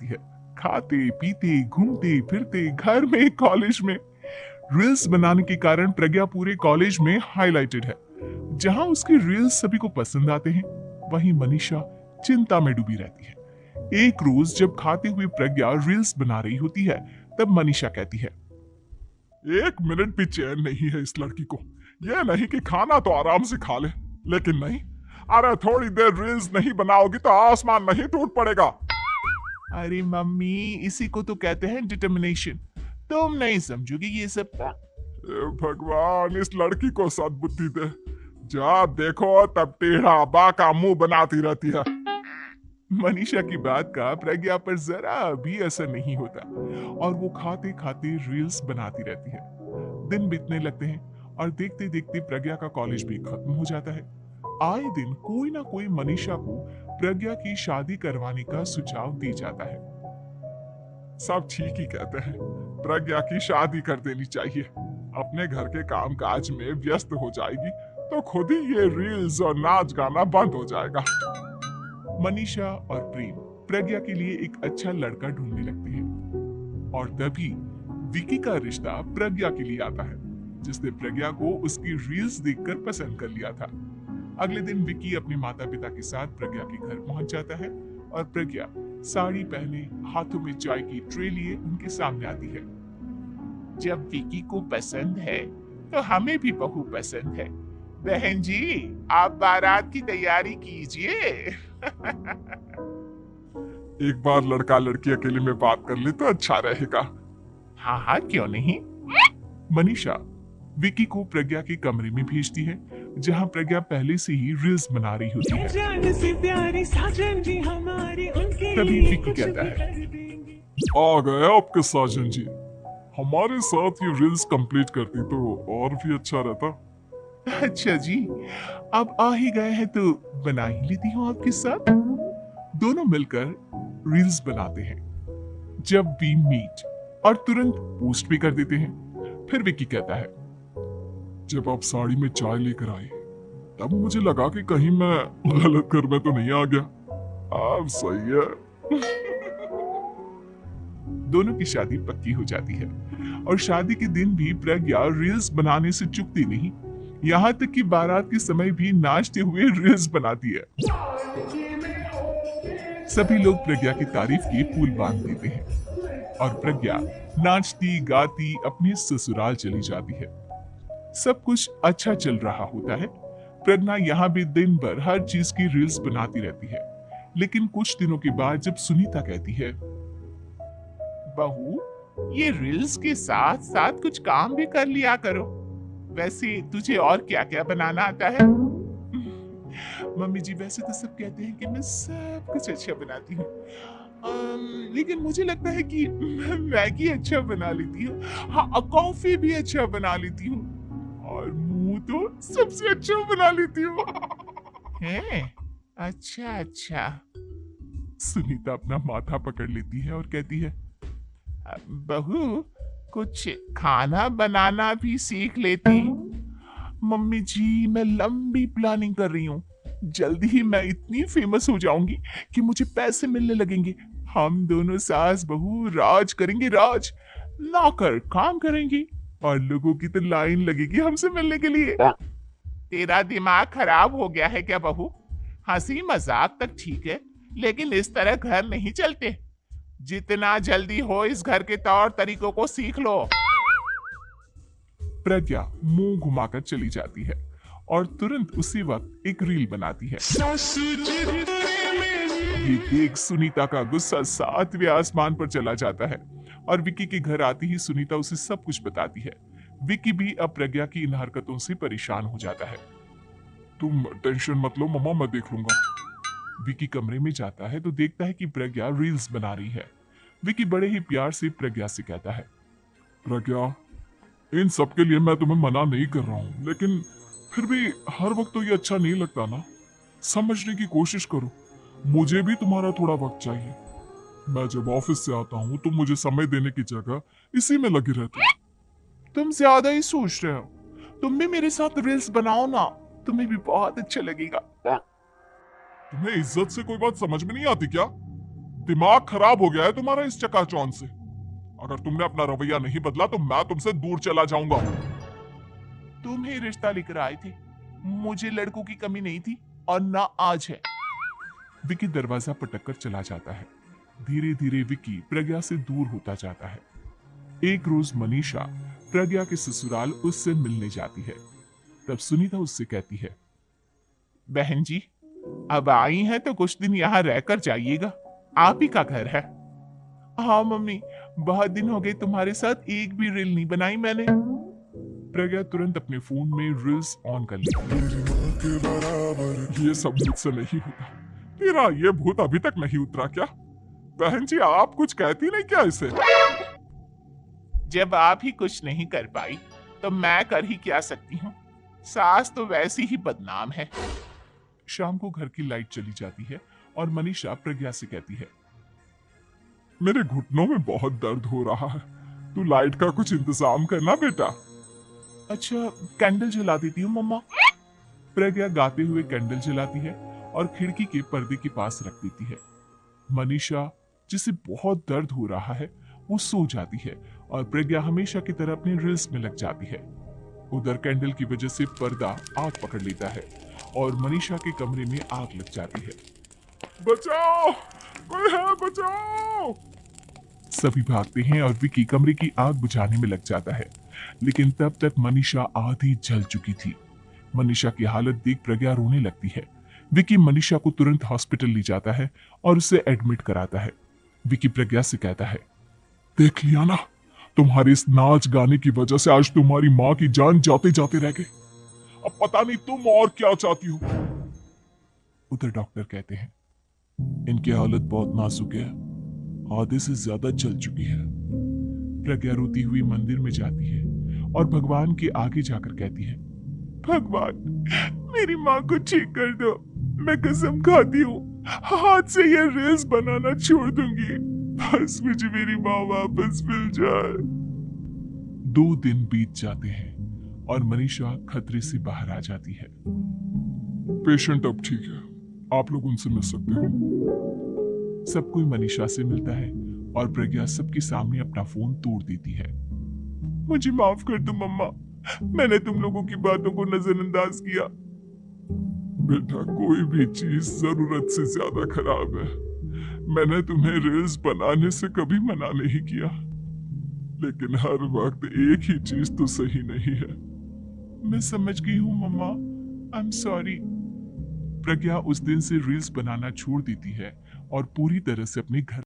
रहती है, खाते पीते घूमते फिरते घर में कॉलेज में। रील्स बनाने के कारण प्रज्ञा पूरे कॉलेज में हाईलाइटेड है। जहां उसकी रील्स सभी को पसंद आते हैं, वहीं मनीषा चिंता में डूबी रहती है। एक रोज जब खाते हुए प्रज्ञा रील्स बना रही होती है, तब मनीषा कहती है, एक मिनट भी चैन नहीं है इस लड़की को। यह नहीं कि खाना तो आराम से खा ले, लेकिन नहीं, अरे थोड़ी देर रील्स नहीं बनाओगी तो आसमान नहीं टूट पड़ेगा। अरे मम्मी, इसी को तो कहते हैं डिटर्मिनेशन। तुम नहीं समझोगी ये सब। भगवान, इस लड़की को सद्बुद्धि दे। जब देखो तब टेढ़ा बाका मुंह बनाती रहती है। मनीषा की बात का प्रज्ञा पर जरा भी असर नहीं होता और वो खाते खाते रील्स बनाती रहती है। दिन बीतने लगते हैं और देखते देखते प्रज्ञा का कॉलेज भी खत्म हो जाता है। आए दिन कोई ना कोई मनीषा को प्रज्ञा की शादी करवाने का सुझाव दे जाता है। सब ठीक ही कहते हैं, प्रज्ञा की शादी कर देनी चाहिए। अपने घर के कामकाज में व्यस्त हो जाएगी तो खुद ही ये रील्स और नाच गाना बंद हो जाएगा। मनीषा और प्रेम प्रज्ञा के लिए एक अच्छा लड़का ढूंढने लगते हैं और तभी विकी का रिश्ता प्रज्ञा के लिए आता है, जिसने प्रज्ञा को उसकी रील्स देखकर पसंद कर लिया था। अगले दिन विकी अपने माता पिता के साथ प्रज्ञा के घर पहुंच जाता है और प्रज्ञा साड़ी पहने हाथों में चाय की ट्रे लिए उनके सामने आती है। जब विकी को पसंद है तो हमें भी बहू पसंद है। बहन जी, आप बारात की तैयारी कीजिए। एक बार लड़का लड़की अकेले में बात कर ले तो अच्छा रहेगा। हाँ हाँ, क्यों नहीं। मनीषा विकी को प्रज्ञा के कमरे में भेजती है, जहां प्रज्ञा पहले से ही रील्स बना रही होती है। तभी विकी कहता है, आ गए आपके साजन जी। हमारे साथ ये रील्स कंप्लीट करती तो और भी अच्छा रहता। अच्छा जी, अब आ ही गए हैं तो बना ही लेती हूँ आपके साथ। दोनों मिलकर रील्स बनाते हैं। जब वी मीट और तुरंत पोस्ट भी कर देते हैं। फिर विकी कहता है, जब आप साड़ी में चाय लेकर आए तब मुझे लगा कि कहीं मैं गलत घर में तो नहीं आ गया। अब सही है। दोनों की शादी पक्की हो जाती है और शादी के दिन भी प्रज्ञा रील्स बनाने से चूकती नहीं। यहाँ तक कि बारात के समय भी नाचते हुए रील्स बनाती है। सभी लोग प्रज्ञा की तारीफ की पुल बांध देते हैं और प्रज्ञा नाचती गाती अपने ससुराल चली जाती है। सब कुछ अच्छा चल रहा होता है। प्रज्ञा यहाँ भी दिन भर हर चीज की रील्स बनाती रहती है। लेकिन कुछ दिनों के बाद जब सुनीता कहती है, बहू, ये रील्स के साथ साथ कुछ काम भी कर लिया करो। वैसे तुझे और क्या क्या बनाना आता है? मम्मी जी, वैसे तो सब कहते हैं कि मैं सब कुछ अच्छा बनाती हूँ, लेकिन मुझे लगता है कि मैं मैगी अच्छा बना लेती हूँ। हाँ, कॉफी भी अच्छा बना लेती हूँ और मुंह तो सबसे अच्छा बना लेती हूँ। अच्छा अच्छा। सुनीता अपना माथा पकड़ लेती है और कहती है, बहू, कुछ खाना बनाना भी सीख लेती। मम्मी जी, मैं लंबी प्लानिंग कर रही हूँ। जल्दी ही मैं इतनी फेमस हो जाऊंगी कि मुझे पैसे मिलने लगेंगे। हम दोनों सास बहू राज करेंगे, राज। नौकर काम करेंगे और लोगों की तो लाइन लगेगी हमसे मिलने के लिए। तेरा दिमाग खराब हो गया है क्या बहू? हंसी मजाक तक ठीक है, लेकिन इस तरह घर नहीं चलते। जितना जल्दी हो इस घर के तौर तरीकों को सीख लो। प्रज्ञा मुंह घुमाकर चली जाती है और तुरंत उसी वक्त एक रील बनाती है। ये देख सुनीता का गुस्सा 7वें आसमान पर चला जाता है और विकी के घर आती ही सुनीता उसे सब कुछ बताती है। विकी भी अब प्रज्ञा की इन हरकतों से परेशान हो जाता है। तुम टेंशन मत लो मम्मा, मैं देख लूंगा। विकी कमरे में जाता है तो देखता है कि प्रज्ञा रील्स बना रही है। विकी बड़े ही प्यार से प्रज्ञा से कहता है, प्रज्ञा, इन सब के लिए मैं तुम्हें मना नहीं कर रहा हूँ, लेकिन फिर भी हर वक्त तो ये अच्छा नहीं लगता ना। समझने की कोशिश करो, मुझे भी तुम्हारा थोड़ा वक्त चाहिए। मैं जब ऑफिस से आता हूँ तो मुझे समय देने की जगह इसी में लगे रहते हो। तुम ज्यादा ही सोच रहे हो। तुम भी मेरे साथ रील्स बनाओ ना, तुम्हें भी बहुत अच्छा लगेगा। तुम्हें इज्जत से कोई बात समझ में नहीं आती क्या? दिमाग खराब हो गया है तुम्हारा इस चकाचौंध से। अगर तुमने अपना रवैया नहीं बदला तो मैं तुमसे दूर चला जाऊंगा। तुम ही रिश्ता लेकर आए थे, मुझे लड़कों की कमी नहीं थी और ना आज है। विकी दरवाजा पटक कर चला जाता है। धीरे धीरे विकी प्रज्ञा से दूर होता जाता है। एक रोज मनीषा प्रज्ञा के ससुराल उससे मिलने जाती है। तब सुनीता उससे कहती है, बहन जी अब आई हैं तो कुछ दिन यहाँ रहकर जाइएगा, आप ही का घर है। हाँ मम्मी, बहुत दिन हो गए तुम्हारे साथ एक भी रील नहीं बनाई मैंने। प्रज्ञा तुरंत अपने फोन में रील्स ऑन कर लेती है। ये सब मुझसे नहीं होता। तेरा ये भूत अभी तक नहीं उतरा क्या? बहन जी आप कुछ कहती नहीं क्या इसे? जब आप ही कुछ नहीं कर पाई तो मैं कर ही क्या सकती हूँ, सास तो वैसी ही बदनाम है। शाम को घर की लाइट चली जाती है और मनीषा प्रज्ञा से कहती है, मेरे घुटनों में बहुत दर्द हो रहा है, तू लाइट का कुछ इंतजाम करना बेटा। अच्छा कैंडल जला देती हूँ मम्मा। प्रज्ञा गाते हुए कैंडल जलाती है और खिड़की के पर्दे के पास रख देती है। मनीषा जिसे बहुत दर्द हो रहा है वो सो जाती है और प्रज्ञा हमेशा की तरह अपनी रील्स में लग जाती है। उधर कैंडल की वजह से पर्दा आग पकड़ लेता है और मनीषा के कमरे में आग लग जाती है। बचाओ, कोई है, बचाओ। सभी भागते हैं और विकी कमरे की आग बुझाने में लग जाता है, लेकिन तब तक मनीषा आधी जल चुकी थी। मनीषा की हालत देख प्रज्ञा रोने लगती है। विकी मनीषा को तुरंत हॉस्पिटल ले जाता है और उसे एडमिट कराता है। विकी प्रज्ञा से कहता है, देख लिया ना, तुम्हारे इस नाच गाने की वजह से आज तुम्हारी माँ की जान जाते जाते रह गई। अब पता नहीं तुम और क्या चाहती हो। उधर डॉक्टर कहते हैं, इनकी हालत बहुत नाजुक है, आधे से ज्यादा जल चुकी है। प्रज्ञा रोती हुई मंदिर में जाती है और भगवान के आगे जाकर कहती है, भगवान मेरी माँ को ठीक कर दो, मैं कसम खाती हूँ हाथ से ये रील्स बनाना छोड़ दूंगी, बस मुझे मेरी माँ वापस मिल जाए। 2 दिन बीत जाते हैं और मनीषा खतरे से बाहर आ जाती है। पेशेंट अब ठीक है, आप लोग उनसे मिल सकते हो। सब कोई मनीषा से मिलता है और प्रज्ञा सबके सामने अपना फोन तोड़ देती है। मुझे माफ कर दो मम्मा, मैंने तुम लोगों की बातों को नजरअंदाज किया। बेटा कोई भी चीज जरूरत से ज्यादा खराब है। मैंने तुम्हें रील्स बनाने से कभी मना नहीं किया, लेकिन हर वक्त एक ही चीज तो सही नहीं है। मैं समझ गई हूँ मम्मा, आई एम सॉरी। प्रज्ञा उस दिन से रील्स बनाना छोड़ देती है और पूरी तरह से अपने घर